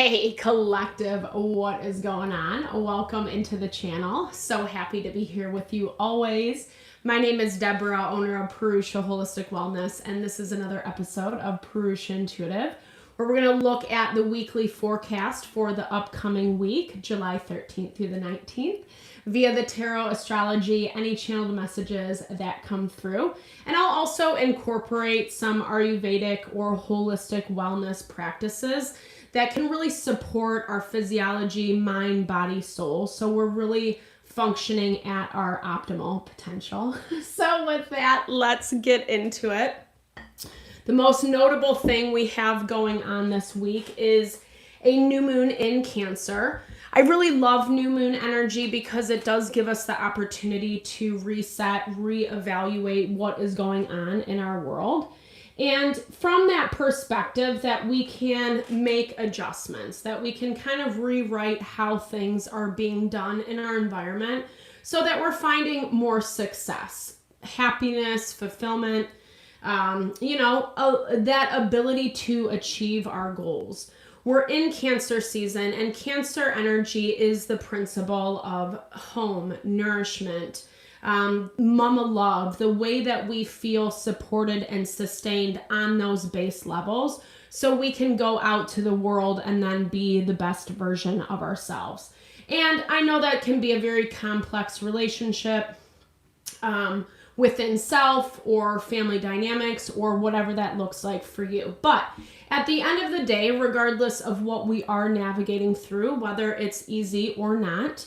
Hey collective, what is going on? Welcome into the channel. So happy to be here with you always. My name is Deborah, owner of Purusha Holistic Wellness, and this is another episode of Purusha Intuitive, where we're going to look at the weekly forecast for the upcoming week, July 13th through the 19th, via the tarot, astrology, any channeled messages that come through. And I'll also incorporate some Ayurvedic or holistic wellness practices that can really support our physiology, mind, body, soul. So we're really functioning at our optimal potential. So with that, let's get into it. The most notable thing we have going on this week is a new moon in Cancer. I really love new moon energy because it does give us the opportunity to reset, reevaluate what is going on in our world. And from that perspective, that we can make adjustments, that we can kind of rewrite how things are being done in our environment so that we're finding more success, happiness, fulfillment, that ability to achieve our goals. We're in Cancer season, and Cancer energy is the principle of home, nourishment, mama love, the way that we feel supported and sustained on those base levels so we can go out to the world and then be the best version of ourselves. And I know that can be a very complex relationship within self or family dynamics or whatever that looks like for you. But at the end of the day, regardless of what we are navigating through, whether it's easy or not,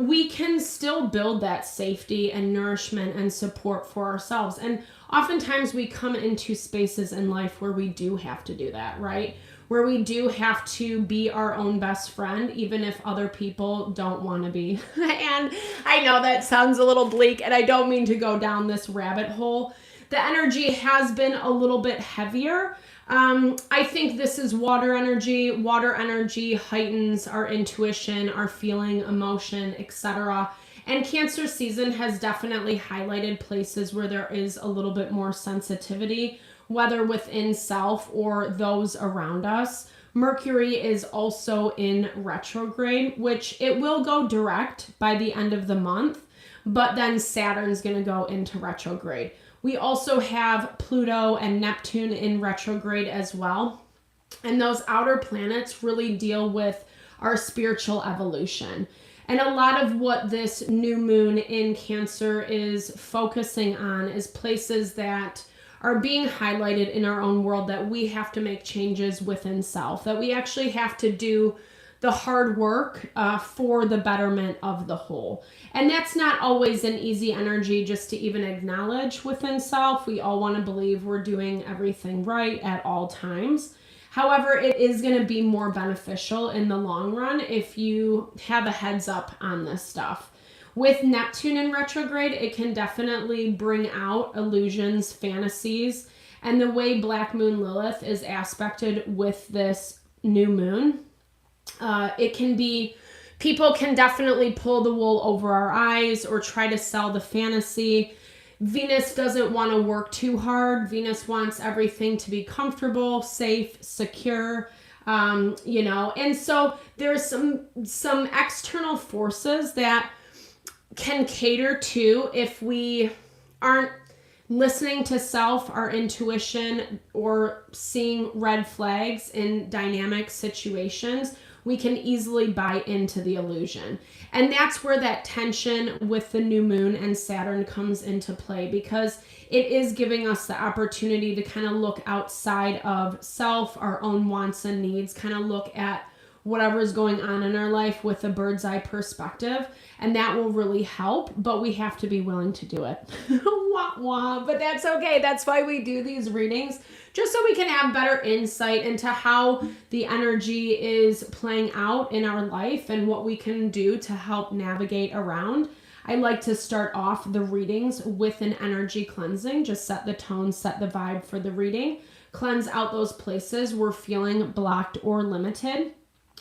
we can still build that safety and nourishment and support for ourselves. And oftentimes we come into spaces in life where we do have to do that, right? Where we do have to be our own best friend, even if other people don't want to be. And I know that sounds a little bleak, and I don't mean to go down this rabbit hole. The energy has been a little bit heavier. I think this is water energy. Water energy heightens our intuition, our feeling, emotion, etc. And Cancer season has definitely highlighted places where there is a little bit more sensitivity, whether within self or those around us. Mercury is also in retrograde, which it will go direct by the end of the month, but then Saturn's going to go into retrograde. We also have Pluto and Neptune in retrograde as well. And those outer planets really deal with our spiritual evolution. And a lot of what this new moon in Cancer is focusing on is places that are being highlighted in our own world that we have to make changes within self, that we actually have to do the hard work for the betterment of the whole. And that's not always an easy energy just to even acknowledge within self. We all want to believe we're doing everything right at all times. However, it is going to be more beneficial in the long run if you have a heads up on this stuff. With Neptune in retrograde, it can definitely bring out illusions, fantasies, and the way Black Moon Lilith is aspected with this new moon. It can be, people can definitely pull the wool over our eyes or try to sell the fantasy. Venus doesn't want to work too hard. Venus wants everything to be comfortable, safe, secure, and so there's some external forces that can cater to, if we aren't listening to self, our intuition, or seeing red flags in dynamic situations, we can easily buy into the illusion. And that's where that tension with the new moon and Saturn comes into play, because it is giving us the opportunity to kind of look outside of self, our own wants and needs, kind of look at whatever's going on in our life with a bird's eye perspective, and that will really help, but we have to be willing to do it. Wah, wah. But that's okay. That's why we do these readings, just so we can have better insight into how the energy is playing out in our life and what we can do to help navigate around. I like to start off the readings with an energy cleansing, just set the tone, set the vibe for the reading, cleanse out those places we're feeling blocked or limited.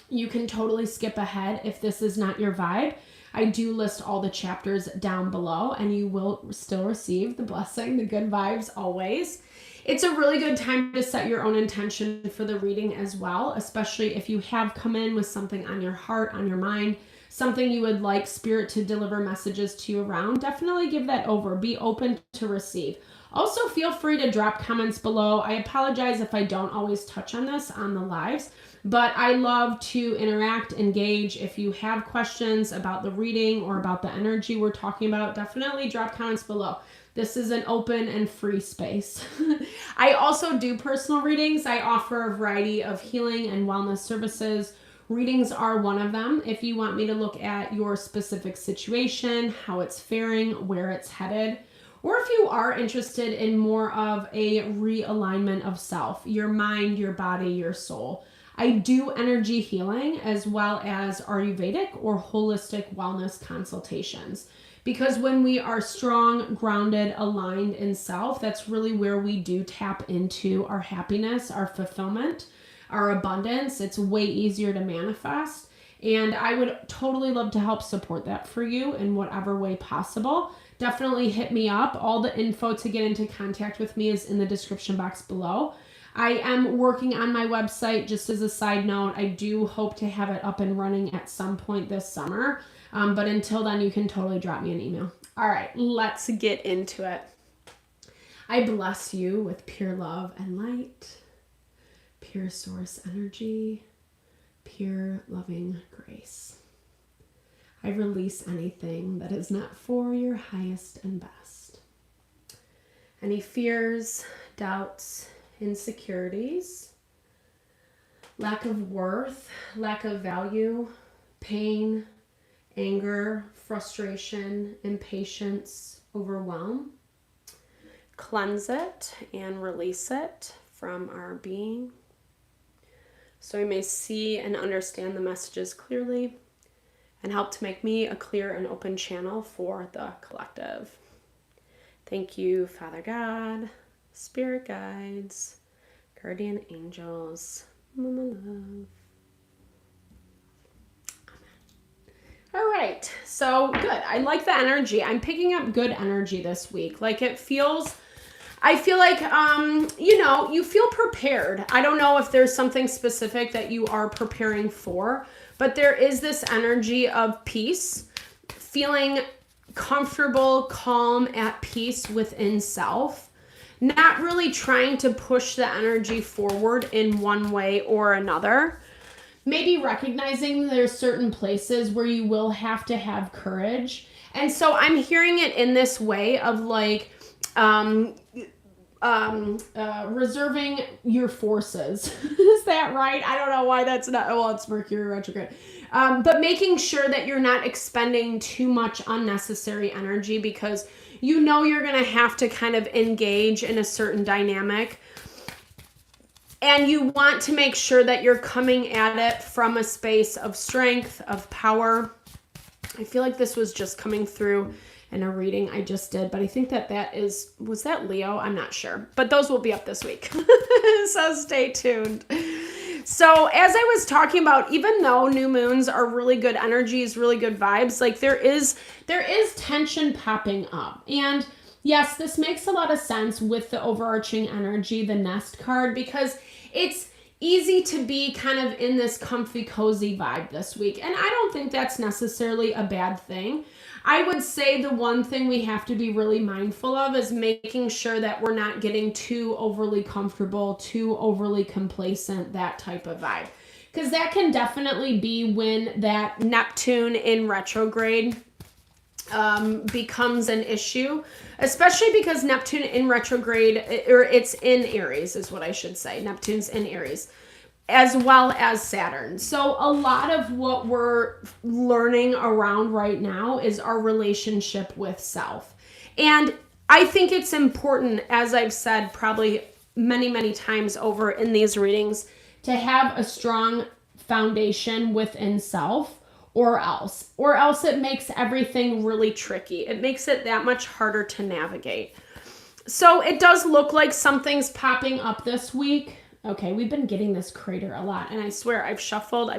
You can totally skip ahead if this is not your vibe. I do list all the chapters down below, and you will still receive the blessing, the good vibes always. It's a really good time to set your own intention for the reading as well, especially if you have come in with something on your heart, on your mind, something you would like Spirit to deliver messages to you around. Definitely give that over. Be open to receive. Also, feel free to drop comments below. I apologize if I don't always touch on this on the lives, but I love to interact, engage. If you have questions about the reading or about the energy we're talking about, definitely drop comments below. This is an open and free space. I also do personal readings. I offer a variety of healing and wellness services. Readings are one of them. If you want me to look at your specific situation, how it's faring, where it's headed, or if you are interested in more of a realignment of self, your mind, your body, your soul. I do energy healing as well as Ayurvedic or holistic wellness consultations. Because when we are strong, grounded, aligned in self, that's really where we do tap into our happiness, our fulfillment, our abundance. It's way easier to manifest. And I would totally love to help support that for you in whatever way possible. Definitely hit me up. All the info to get into contact with me is in the description box below. I am working on my website. Just as a side note, I do hope to have it up and running at some point this summer. But until then, you can totally drop me an email. All right, let's get into it. I bless you with pure love and light, pure source energy, pure loving grace. I release anything that is not for your highest and best. Any fears, doubts, insecurities, lack of worth, lack of value, pain, anger, frustration, impatience, overwhelm. Cleanse it and release it from our being so we may see and understand the messages clearly and help to make me a clear and open channel for the collective. Thank you, Father God, Spirit guides, guardian angels, Mama Love. All right, so good. I like the energy. I'm picking up good energy this week. Like I feel like, you feel prepared. I don't know if there's something specific that you are preparing for, but there is this energy of peace, feeling comfortable, calm, at peace within self, not really trying to push the energy forward in one way or another. Maybe recognizing there's certain places where you will have to have courage. And so I'm hearing it in this way of like reserving your forces. Is that right? I don't know why that's not, well, it's Mercury retrograde. But making sure that you're not expending too much unnecessary energy because you know you're going to have to kind of engage in a certain dynamic. And you want to make sure that you're coming at it from a space of strength, of power. I feel like this was just coming through in a reading I just did, but I think was that Leo? I'm not sure, but those will be up this week. So stay tuned. So as I was talking about, even though new moons are really good energies, really good vibes, like there is tension popping up. And yes, this makes a lot of sense with the overarching energy, the nest card, because it's easy to be kind of in this comfy, cozy vibe this week. And I don't think that's necessarily a bad thing. I would say the one thing we have to be really mindful of is making sure that we're not getting too overly comfortable, too overly complacent, that type of vibe. Because that can definitely be when that Neptune in retrograde becomes an issue, especially because Neptune in retrograde, or it's in Aries is what I should say. Neptune's in Aries, as well as Saturn. So a lot of what we're learning around right now is our relationship with self. And I think it's important, as I've said probably many, many times over in these readings, to have a strong foundation within self. Or else it makes everything really tricky. It makes it that much harder to navigate. So it does look like something's popping up this week. Okay, we've been getting this crater a lot, and I swear I've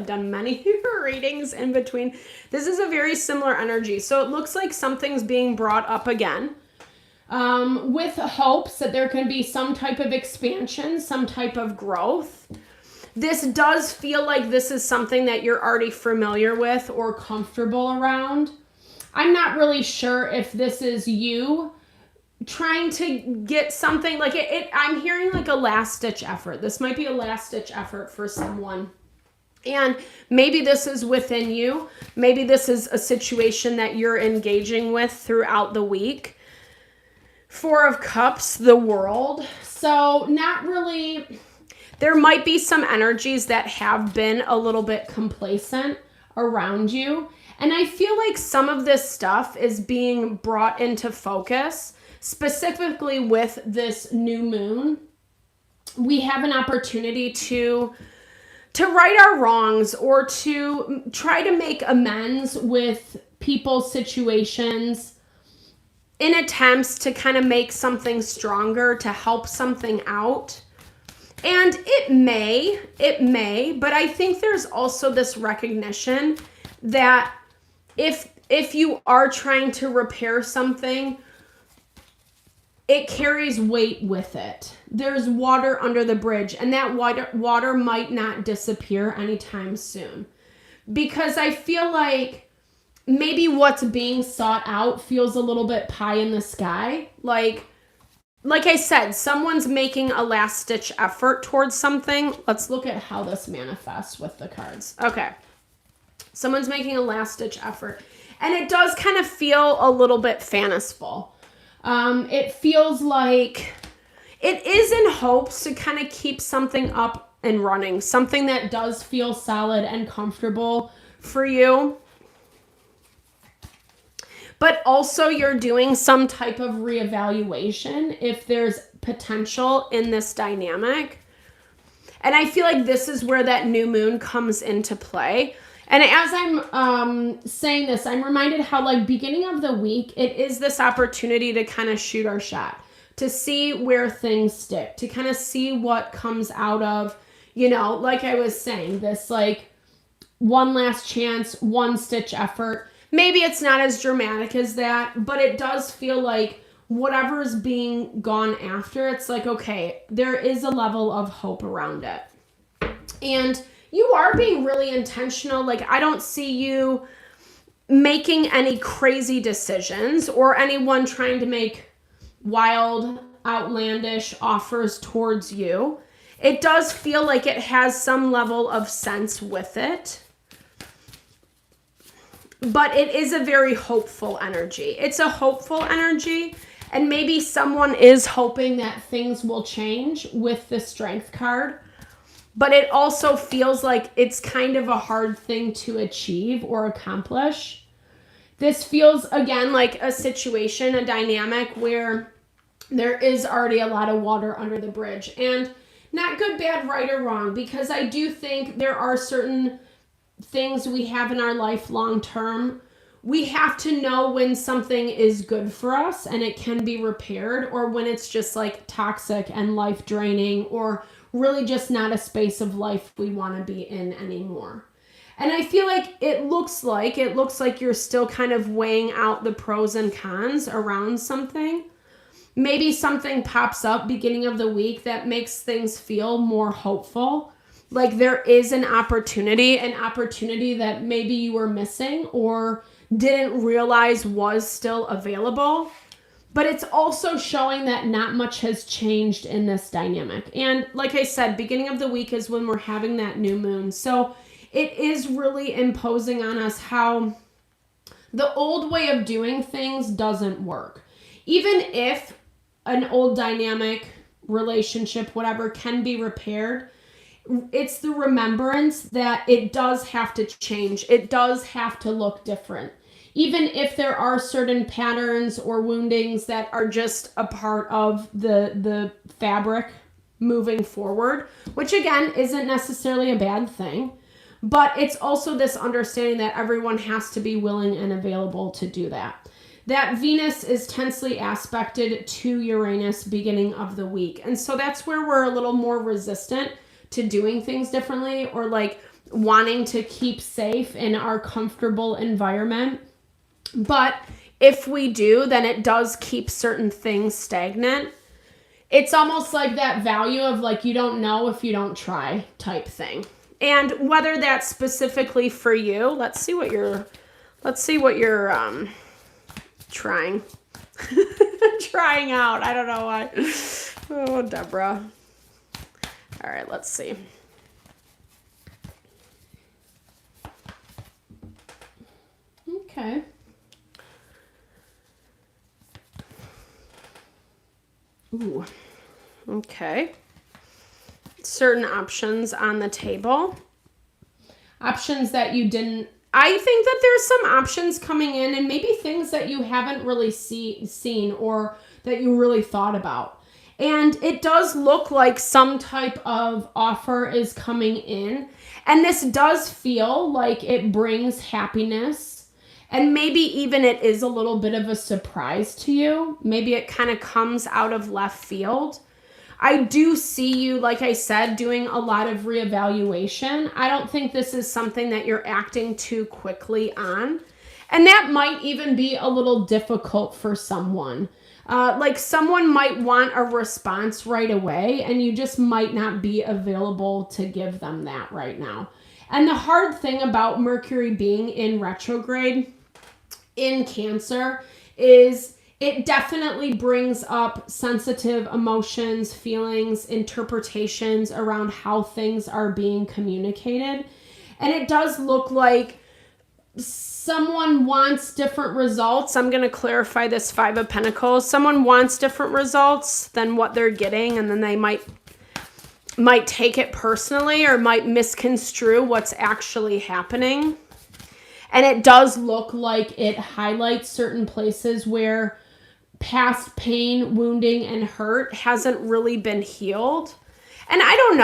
done many readings in between. This is a very similar energy. So it looks like something's being brought up again. with hopes that there can be some type of expansion, some type of growth. This does feel like this is something that you're already familiar with or comfortable around. I'm not really sure if this is you trying to get something like I'm hearing like a last ditch effort. This might be a last ditch effort for someone. And maybe this is within you. Maybe this is a situation that you're engaging with throughout the week. Four of Cups, the World. So not really, there might be some energies that have been a little bit complacent around you. And I feel like some of this stuff is being brought into focus, specifically with this new moon. We have an opportunity to right our wrongs or to try to make amends with people's situations in attempts to kind of make something stronger, to help something out. And it may, but I think there's also this recognition that if you are trying to repair something, it carries weight with it. There's water under the bridge, and that water might not disappear anytime soon. Because I feel like maybe what's being sought out feels a little bit pie in the sky. Like I said, someone's making a last-ditch effort towards something. Let's look at how this manifests with the cards. Okay. Someone's making a last-ditch effort. And it does kind of feel a little bit fanciful. It feels like it is in hopes to kind of keep something up and running. Something that does feel solid and comfortable for you. But also you're doing some type of reevaluation if there's potential in this dynamic. And I feel like this is where that new moon comes into play. And as I'm saying this, I'm reminded how like beginning of the week, it is this opportunity to kind of shoot our shot, to see where things stick, to kind of see what comes out of, you know, like I was saying, this like one last chance, one stitch effort. Maybe it's not as dramatic as that, but it does feel like whatever is being gone after, it's like, okay, there is a level of hope around it. And you are being really intentional. Like, I don't see you making any crazy decisions or anyone trying to make wild, outlandish offers towards you. It does feel like it has some level of sense with it. But it is a very hopeful energy. It's a hopeful energy. And maybe someone is hoping that things will change with the Strength card. But it also feels like it's kind of a hard thing to achieve or accomplish. This feels, again, like a situation, a dynamic where there is already a lot of water under the bridge. And not good, bad, right, or wrong, because I do think there are certain things we have in our life long term. We have to know when something is good for us and it can be repaired, or when it's just like toxic and life draining, or really just not a space of life we want to be in anymore. And I feel like it looks like you're still kind of weighing out the pros and cons around something. Maybe something pops up beginning of the week that makes things feel more hopeful. Like there is an opportunity that maybe you were missing or didn't realize was still available. But it's also showing that not much has changed in this dynamic. And like I said, beginning of the week is when we're having that new moon. So it is really imposing on us how the old way of doing things doesn't work. Even if an old dynamic, relationship, whatever, can be repaired, it's the remembrance that it does have to change. It does have to look different. Even if there are certain patterns or woundings that are just a part of the fabric moving forward, which again isn't necessarily a bad thing, but it's also this understanding that everyone has to be willing and available to do that. That Venus is tensely aspected to Uranus beginning of the week. And so that's where we're a little more resistant to doing things differently, or like wanting to keep safe in our comfortable environment. But if we do, then it does keep certain things stagnant. It's almost like that value of like, you don't know if you don't try type thing. And whether that's specifically for you, let's see what you're trying. Trying out. I don't know why. Oh, Deborah. All right, let's see. Okay. Ooh. Okay. Certain options on the table. Options that you didn't. I think that there's some options coming in and maybe things that you haven't really seen or that you really thought about. And it does look like some type of offer is coming in. And this does feel like it brings happiness. And maybe even it is a little bit of a surprise to you. Maybe it kind of comes out of left field. I do see you, like I said, doing a lot of reevaluation. I don't think this is something that you're acting too quickly on. And that might even be a little difficult for someone. Like someone might want a response right away and you just might not be available to give them that right now. And the hard thing about Mercury being in retrograde in Cancer is it definitely brings up sensitive emotions, feelings, interpretations around how things are being communicated. And it does look like someone wants different results. I'm going to clarify this Five of Pentacles. Someone wants different results than what they're getting, and then they might take it personally or might misconstrue what's actually happening. And it does look like it highlights certain places where past pain, wounding, and hurt hasn't really been healed. And I don't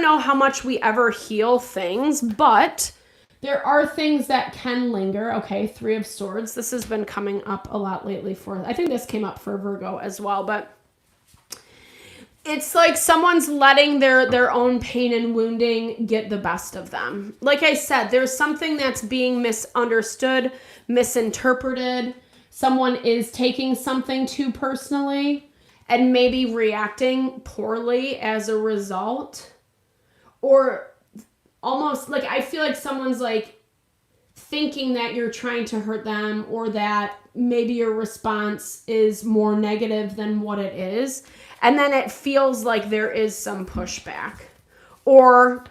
know how much we ever heal things, but there are things that can linger. Okay, Three of Swords. This has been coming up a lot lately I think this came up for Virgo as well, but it's like someone's letting their own pain and wounding get the best of them. Like I said, there's something that's being misunderstood, misinterpreted. Someone is taking something too personally and maybe reacting poorly as a result. Or almost like I feel like someone's like thinking that you're trying to hurt them or that maybe your response is more negative than what it is. And then it feels like there is some pushback. Or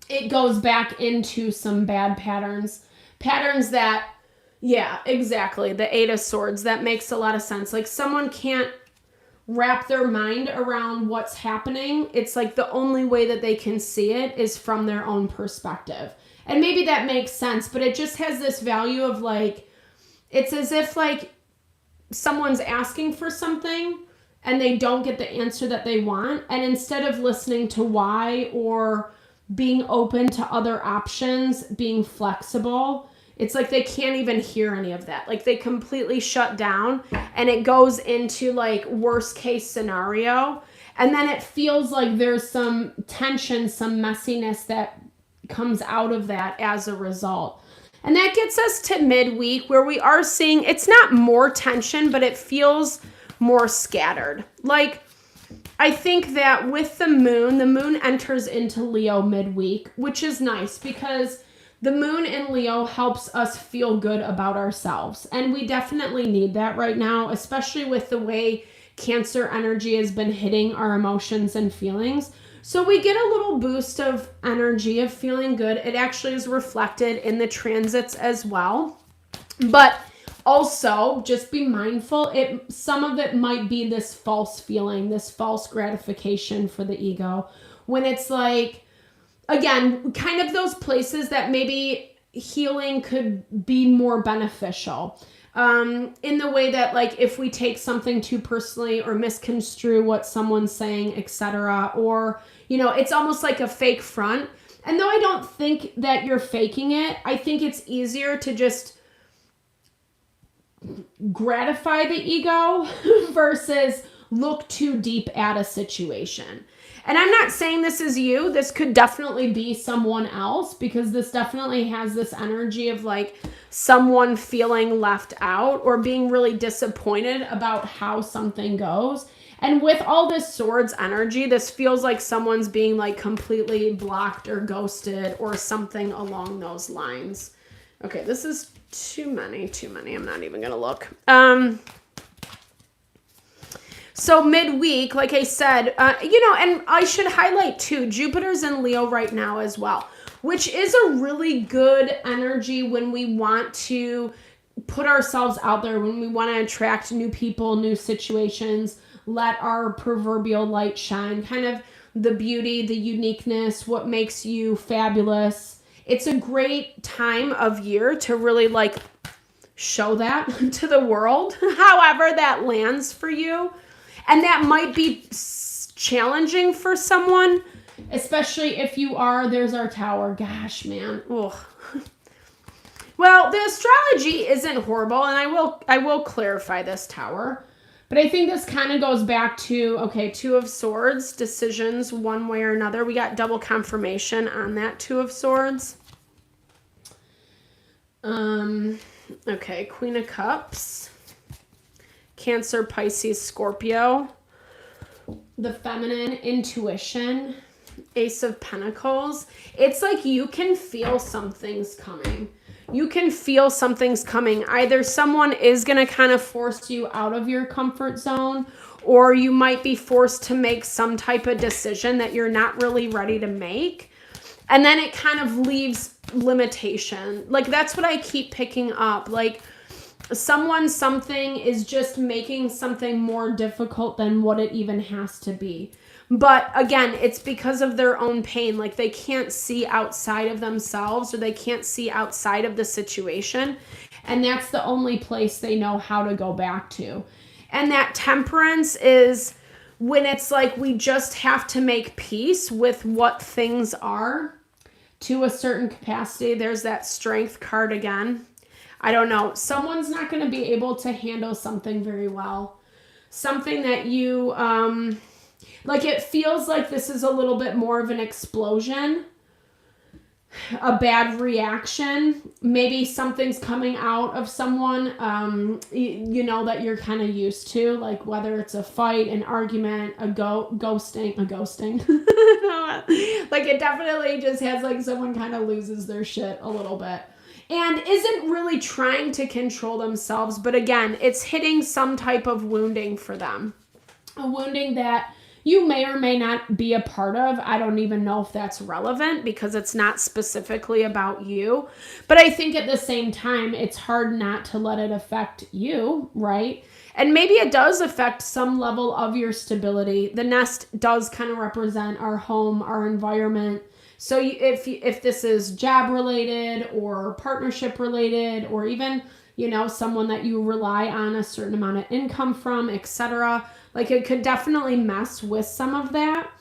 it goes back into some bad patterns. Patterns that, yeah, exactly. The Eight of Swords. That makes a lot of sense. Like someone can't wrap their mind around what's happening. It's like the only way that they can see it is from their own perspective. And maybe that makes sense, but it just has this value of like, it's as if like someone's asking for something and they don't get the answer that they want. And instead of listening to why or being open to other options, being flexible, it's like they can't even hear any of that. Like they completely shut down and it goes into like worst case scenario. And then it feels like there's some tension, some messiness that comes out of that as a result. And that gets us to midweek where we are seeing, it's not more tension, but it feels more scattered. Like I think that with the moon enters into Leo midweek, which is nice because the moon in Leo helps us feel good about ourselves. And we definitely need that right now, especially with the way Cancer energy has been hitting our emotions and feelings. So we get a little boost of energy of feeling good. It actually is reflected in the transits as well. But also, just be mindful, some of it might be this false feeling, this false gratification for the ego. When it's like, again, kind of those places that maybe healing could be more beneficial. In the way that, like, if we take something too personally or misconstrue what someone's saying, etc., or, you know, it's almost like a fake front. And though I don't think that you're faking it, I think it's easier to just gratify the ego versus look too deep at a situation. And I'm not saying this is you. This could definitely be someone else, because this definitely has this energy of like someone feeling left out or being really disappointed about how something goes. And with all this swords energy, this feels like someone's being like completely blocked or ghosted or something along those lines. Okay, this is too many. I'm not even going to look. So midweek, like I said, and I should highlight too, Jupiter's in Leo right now as well, which is a really good energy when we want to put ourselves out there, when we want to attract new people, new situations, let our proverbial light shine, kind of the beauty, the uniqueness, what makes you fabulous. It's a great time of year to really like show that to the world, however that lands for you. And that might be challenging for someone, especially if you are, there's our tower. Gosh, man. Ugh. Well, the astrology isn't horrible, and I will clarify this tower. But I think this kind of goes back to, okay, Two of Swords, decisions one way or another. We got double confirmation on that Two of Swords. Okay, Queen of Cups. Cancer, Pisces, Scorpio. The feminine, intuition. Ace of Pentacles. It's like you can feel something's coming. You can feel something's coming. Either someone is going to kind of force you out of your comfort zone, or you might be forced to make some type of decision that you're not really ready to make. And then it kind of leaves limitation. Like, that's what I keep picking up. Like, something is just making something more difficult than what it even has to be. But again, it's because of their own pain. Like, they can't see outside of themselves, or they can't see outside of the situation. And that's the only place they know how to go back to. And that Temperance is when it's like we just have to make peace with what things are to a certain capacity. There's that Strength card again. I don't know. Someone's not going to be able to handle something very well. Something that you... like, it feels like this is a little bit more of an explosion, a bad reaction. Maybe something's coming out of someone, that you're kind of used to, like whether it's a fight, an argument, a ghosting. Like, it definitely just has like someone kind of loses their shit a little bit and isn't really trying to control themselves. But again, it's hitting some type of wounding for them, a wounding that you may or may not be a part of. I don't even know if that's relevant because it's not specifically about you. But I think at the same time, it's hard not to let it affect you, right? And maybe it does affect some level of your stability. The nest does kind of represent our home, our environment. So if this is job related or partnership related, or even, someone that you rely on a certain amount of income from, etc., like, it could definitely mess with some of that.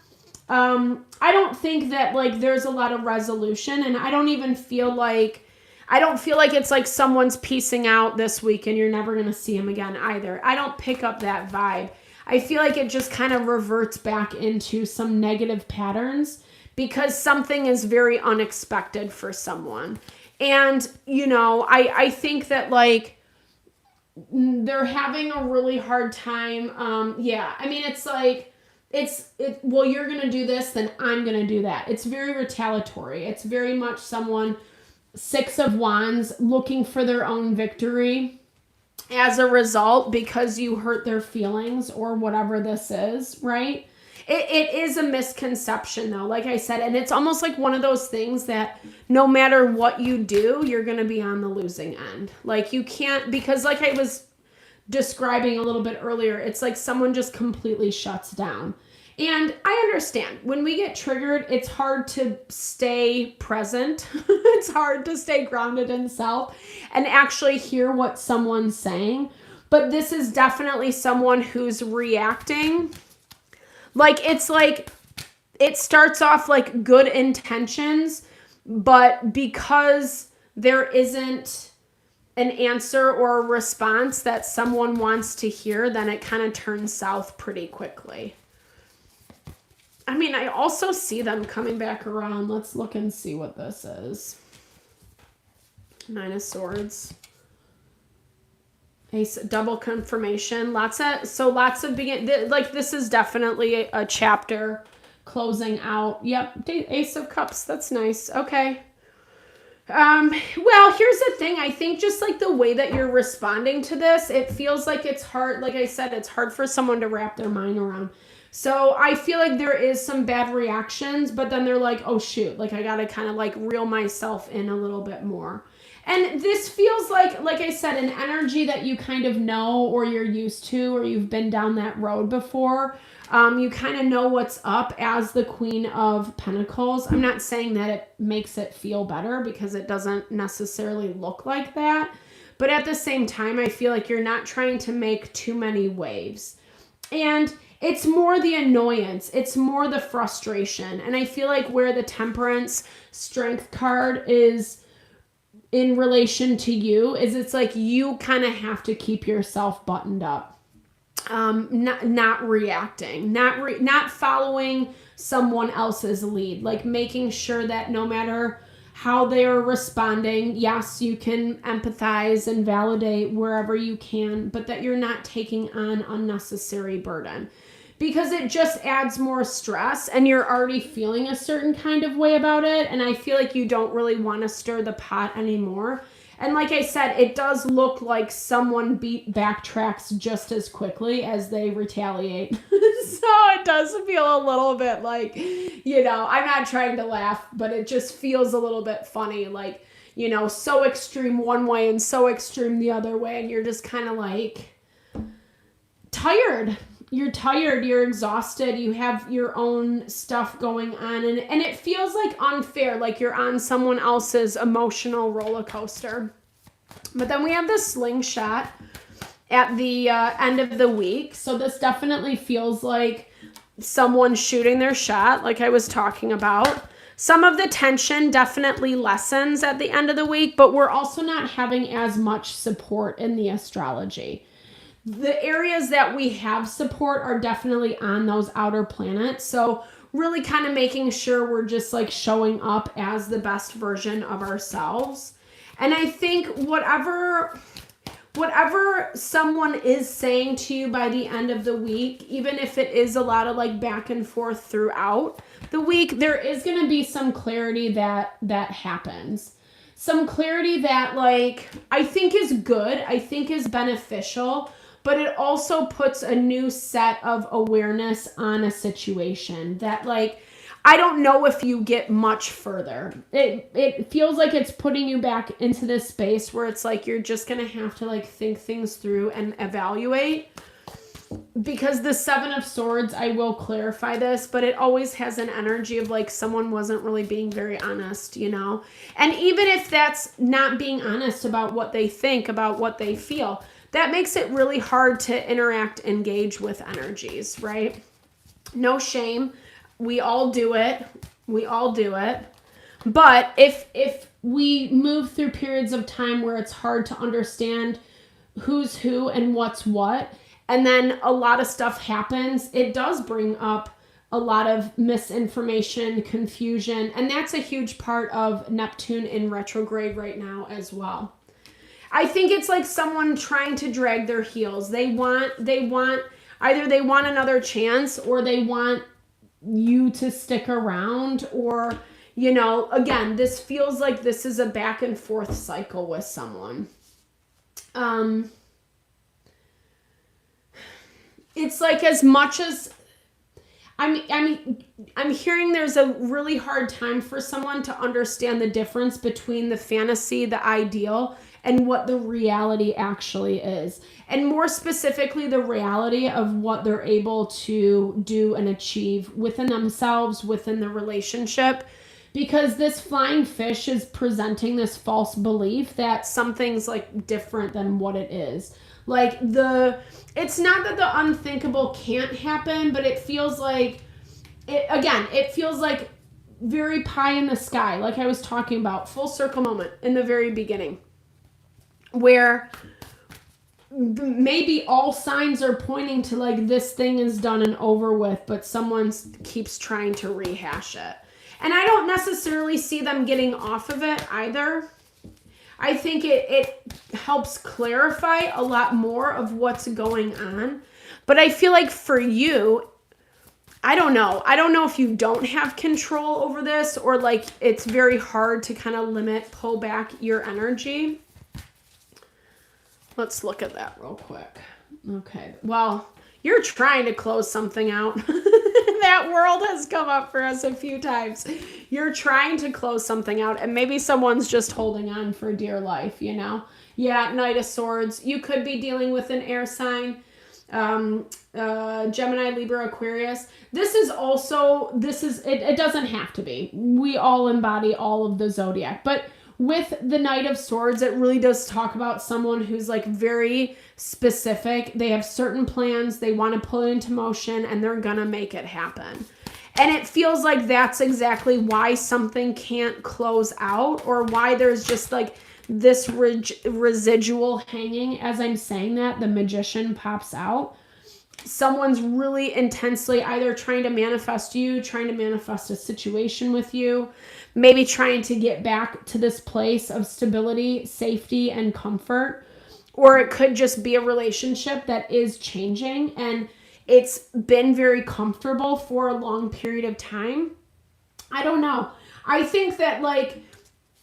I don't think that like there's a lot of resolution, and I don't feel like it's like someone's piecing out this week and you're never going to see him again either. I don't pick up that vibe. I feel like it just kind of reverts back into some negative patterns because something is very unexpected for someone. And, I think that like they're having a really hard time. It's like, well, you're going to do this, then I'm going to do that. It's very retaliatory. It's very much someone, Six of Wands, looking for their own victory as a result because you hurt their feelings or whatever this is, right? It is a misconception though, like I said, and it's almost like one of those things that no matter what you do, you're going to be on the losing end. Like, you can't, because like I was describing a little bit earlier, it's like someone just completely shuts down. And I understand when we get triggered, it's hard to stay present. It's hard to stay grounded in self and actually hear what someone's saying. But this is definitely someone who's reacting. Like, it's like, it starts off like good intentions, but because there isn't an answer or a response that someone wants to hear, then it kind of turns south pretty quickly. I mean, I also see them coming back around. Let's look and see what this is. Nine of Swords. Ace, double confirmation. Lots of this is definitely a chapter closing out. Yep, Ace of Cups. That's nice. Okay. Well, here's the thing. I think just like the way that you're responding to this, it feels like it's hard. Like I said, it's hard for someone to wrap their mind around. So I feel like there is some bad reactions, but then they're like, oh shoot, like I got to kind of like reel myself in a little bit more. And this feels like I said, an energy that you kind of know, or you're used to, or you've been down that road before. You kind of know what's up as the Queen of Pentacles. I'm not saying that it makes it feel better, because it doesn't necessarily look like that. But at the same time, I feel like you're not trying to make too many waves. And it's more the annoyance. It's more the frustration. And I feel like where the Temperance Strength card is in relation to you is it's like you kind of have to keep yourself buttoned up. Not reacting, not following someone else's lead, like making sure that no matter how they are responding, yes, you can empathize and validate wherever you can, but that you're not taking on unnecessary burden, because it just adds more stress and you're already feeling a certain kind of way about it. And I feel like you don't really want to stir the pot anymore. And like I said, it does look like someone backtracks just as quickly as they retaliate. So it does feel a little bit like, I'm not trying to laugh, but it just feels a little bit funny. Like, so extreme one way and so extreme the other way. And you're just kind of like tired. You're tired, you're exhausted, you have your own stuff going on, and it feels like unfair, like you're on someone else's emotional roller coaster. But then we have the slingshot at the end of the week. So this definitely feels like someone shooting their shot, like I was talking about. Some of the tension definitely lessens at the end of the week, but we're also not having as much support in the astrology. The areas that we have support are definitely on those outer planets. So really kind of making sure we're just like showing up as the best version of ourselves. And I think whatever someone is saying to you by the end of the week, even if it is a lot of like back and forth throughout the week, there is going to be some clarity that happens. Some clarity that like I think is good, I think is beneficial. But it also puts a new set of awareness on a situation that like, I don't know if you get much further. It feels like it's putting you back into this space where it's like, you're just going to have to like think things through and evaluate. Because the Seven of Swords, I will clarify this, but it always has an energy of like someone wasn't really being very honest, And even if that's not being honest about what they think, about what they feel, that makes it really hard to engage with energies, right? No shame. We all do it. But if we move through periods of time where it's hard to understand who's who and what's what, and then a lot of stuff happens, it does bring up a lot of misinformation, confusion, and that's a huge part of Neptune in retrograde right now as well. I think it's like someone trying to drag their heels. They want either they want another chance, or they want you to stick around, or, again, this feels like this is a back and forth cycle with someone. It's like as much as I'm hearing there's a really hard time for someone to understand the difference between the fantasy, the ideal, and what the reality actually is. And more specifically, the reality of what they're able to do and achieve within themselves, within the relationship. Because this flying fish is presenting this false belief that something's like different than what it is. Like it's not that the unthinkable can't happen, but it feels like, it feels like very pie in the sky. Like I was talking about, full circle moment in the very beginning, where maybe all signs are pointing to like this thing is done and over with, but someone keeps trying to rehash it. And I don't necessarily see them getting off of it either. I think it helps clarify a lot more of what's going on. But I feel like for you, I don't know. I don't know if you don't have control over this or like it's very hard to kind of pull back your energy. Let's look at that real quick. Okay. Well, you're trying to close something out. That world has come up for us a few times. You're trying to close something out and maybe someone's just holding on for dear life, you know? Yeah, Knight of Swords. You could be dealing with an air sign. Gemini, Libra, Aquarius. It doesn't have to be. We all embody all of the zodiac, but with the Knight of Swords, it really does talk about someone who's like very specific. They have certain plans, they want to put it into motion, and they're gonna make it happen. And it feels like that's exactly why something can't close out, or why there's just like this residual hanging. As I'm saying that, the Magician pops out. Someone's really intensely either trying to manifest you, trying to manifest a situation with you, maybe trying to get back to this place of stability, safety, and comfort. Or it could just be a relationship that is changing and it's been very comfortable for a long period of time. I don't know. I think that like,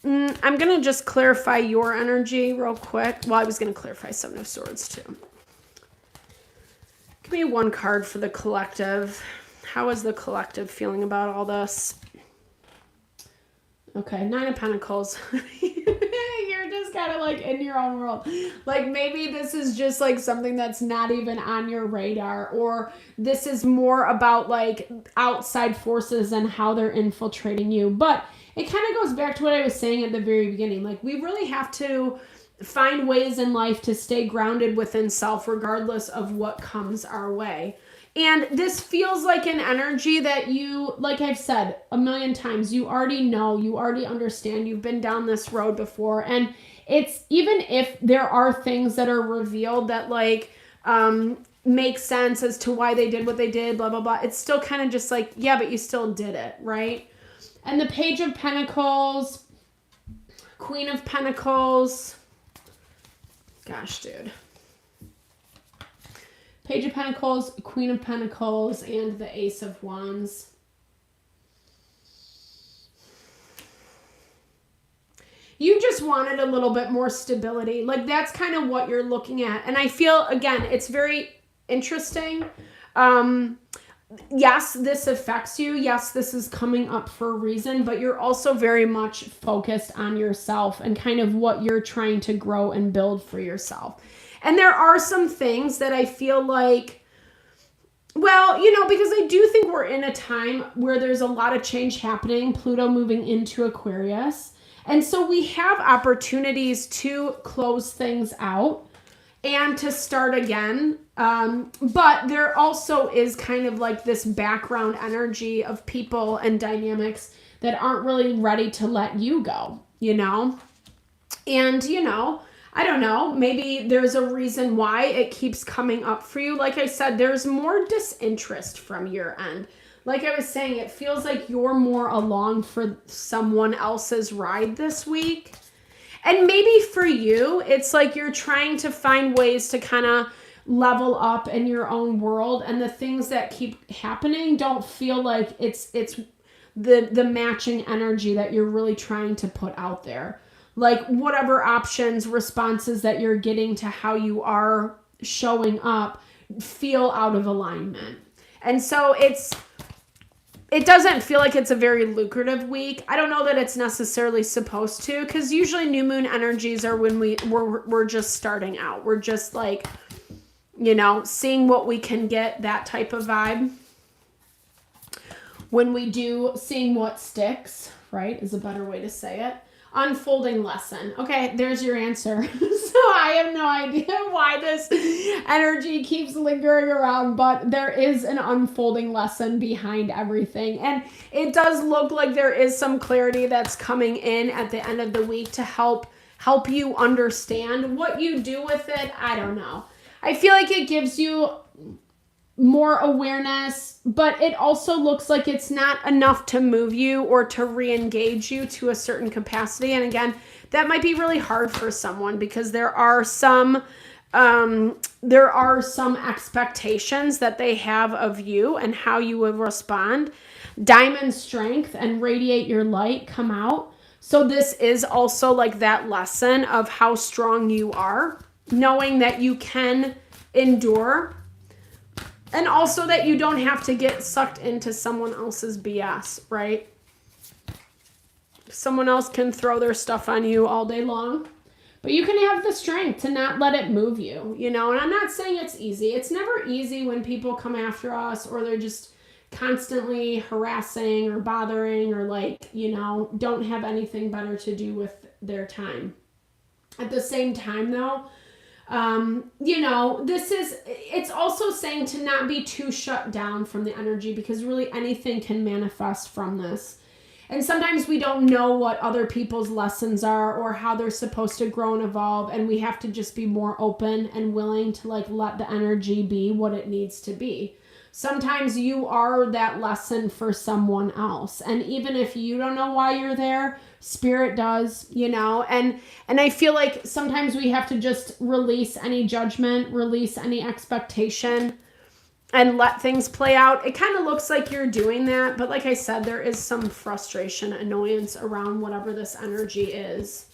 I'm going to just clarify your energy real quick. Well, I was going to clarify Seven of Swords too. Give me one card for the collective. How is the collective feeling about all this? Okay, Nine of Pentacles. You're just kind of like in your own world. Like maybe this is just like something that's not even on your radar, or this is more about like outside forces and how they're infiltrating you. But it kind of goes back to what I was saying at the very beginning. Like we really have to find ways in life to stay grounded within self regardless of what comes our way. And this feels like an energy that you, like I've said a million times, you already know, you already understand, you've been down this road before. And it's, even if there are things that are revealed that like make sense as to why they did what they did, blah, blah, blah, it's still kind of just like, yeah, but you still did it, right? And the Page of Pentacles, Queen of Pentacles, gosh, dude. Page of Pentacles, Queen of Pentacles, and the Ace of Wands. You just wanted a little bit more stability. Like that's kind of what you're looking at. And I feel, again, it's very interesting. Yes, this affects you. Yes, this is coming up for a reason, but you're also very much focused on yourself and kind of what you're trying to grow and build for yourself. And there are some things that I feel like, well, you know, because I do think we're in a time where there's a lot of change happening, Pluto moving into Aquarius. And so we have opportunities to close things out and to start again. But there also is kind of like this background energy of people and dynamics that aren't really ready to let you go, you know? And, you know, I don't know, maybe there's a reason why it keeps coming up for you. Like I said, there's more disinterest from your end. Like I was saying, it feels like you're more along for someone else's ride this week. And maybe for you, it's like you're trying to find ways to kind of level up in your own world. And the things that keep happening don't feel like it's the matching energy that you're really trying to put out there. Like whatever options, responses that you're getting to how you are showing up feel out of alignment. And so it doesn't feel like it's a very lucrative week. I don't know that it's necessarily supposed to, because usually new moon energies are when we're just starting out. We're just like, you know, seeing what we can get, that type of vibe. When we do, seeing what sticks, right, is a better way to say it. Unfolding lesson. Okay, there's your answer. So I have no idea why this energy keeps lingering around, but there is an unfolding lesson behind everything. And it does look like there is some clarity that's coming in at the end of the week to help help you understand. What you do with it, I don't know. I feel like it gives you more awareness, but it also looks like it's not enough to move you or to re-engage you to a certain capacity. And again, that might be really hard for someone because there are some expectations that they have of you and how you will respond. Diamond strength and radiate your light come out. So this is also like that lesson of how strong you are, knowing that you can endure, and also that you don't have to get sucked into someone else's BS, right? Someone else can throw their stuff on you all day long, but you can have the strength to not let it move you, you know? And I'm not saying it's easy. It's never easy when people come after us or they're just constantly harassing or bothering or like, you know, don't have anything better to do with their time. At the same time though, you know, it's also saying to not be too shut down from the energy because really anything can manifest from this. And sometimes we don't know what other people's lessons are or how they're supposed to grow and evolve. And we have to just be more open and willing to like let the energy be what it needs to be. Sometimes you are that lesson for someone else. And even if you don't know why you're there, Spirit does, you know, and I feel like sometimes we have to just release any judgment, release any expectation, and let things play out. It kind of looks like you're doing that, but like I said, there is some frustration, annoyance around whatever this energy is.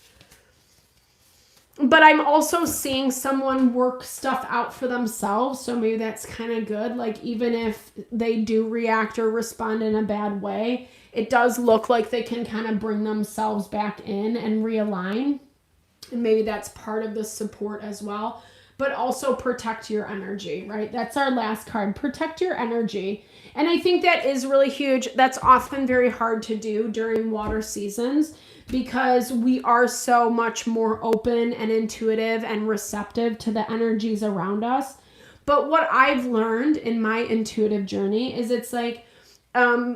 But I'm also seeing someone work stuff out for themselves, so maybe that's kind of good. Like even if they do react or respond in a bad way, it does look like they can kind of bring themselves back in and realign. And maybe that's part of the support as well. But also protect your energy, right? That's our last card. Protect your energy. And I think that is really huge. That's often very hard to do during water seasons because we are so much more open and intuitive and receptive to the energies around us. But what I've learned in my intuitive journey is it's like,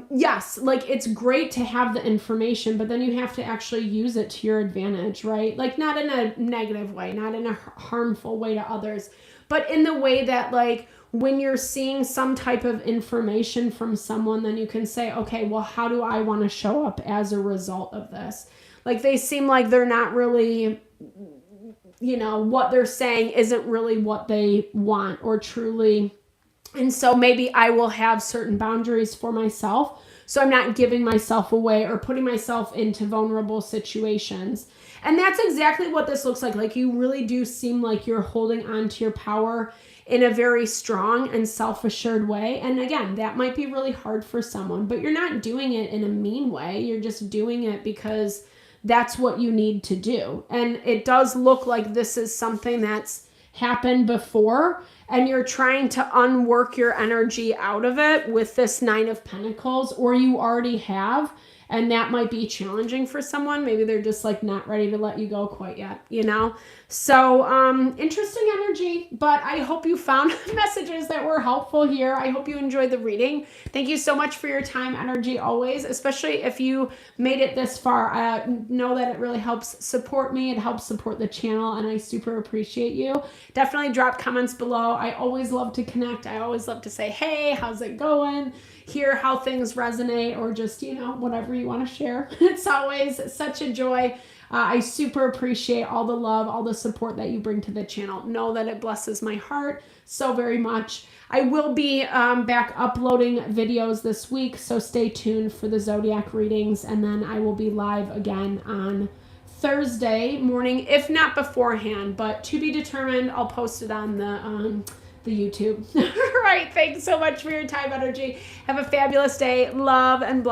yes, like it's great to have the information, but then you have to actually use it to your advantage, right? Like not in a negative way, not in a harmful way to others, but in the way that like when you're seeing some type of information from someone, then you can say, okay, well, how do I want to show up as a result of this? Like they seem like they're not really, you know, what they're saying isn't really what they want or truly. And so maybe I will have certain boundaries for myself. So I'm not giving myself away or putting myself into vulnerable situations. And that's exactly what this looks like. Like you really do seem like you're holding on to your power in a very strong and self-assured way. And again, that might be really hard for someone, but you're not doing it in a mean way. You're just doing it because that's what you need to do. And it does look like this is something that's happened before and you're trying to unwork your energy out of it with this 9 of Pentacles, or you already have, and that might be challenging for someone. Maybe they're just like not ready to let you go quite yet, you know? So interesting energy, but I hope you found messages that were helpful here. I hope you enjoyed the reading. Thank you so much for your time, energy, always, especially if you made it this far. Know that it really helps support me. It helps support the channel, and I super appreciate you. Definitely drop comments below. I always love to connect. I always love to say, hey, how's it going? Hear how things resonate, or just, you know, whatever you want to share. It's always such a joy. I super appreciate all the love, all the support that you bring to the channel. Know that it blesses my heart so very much. I will be back uploading videos this week, so stay tuned for the zodiac readings, and then I will be live again on Thursday morning, if not beforehand, but to be determined. I'll post it on the YouTube. All right, thanks so much for your time, energy. Have a fabulous day. Love and blessings.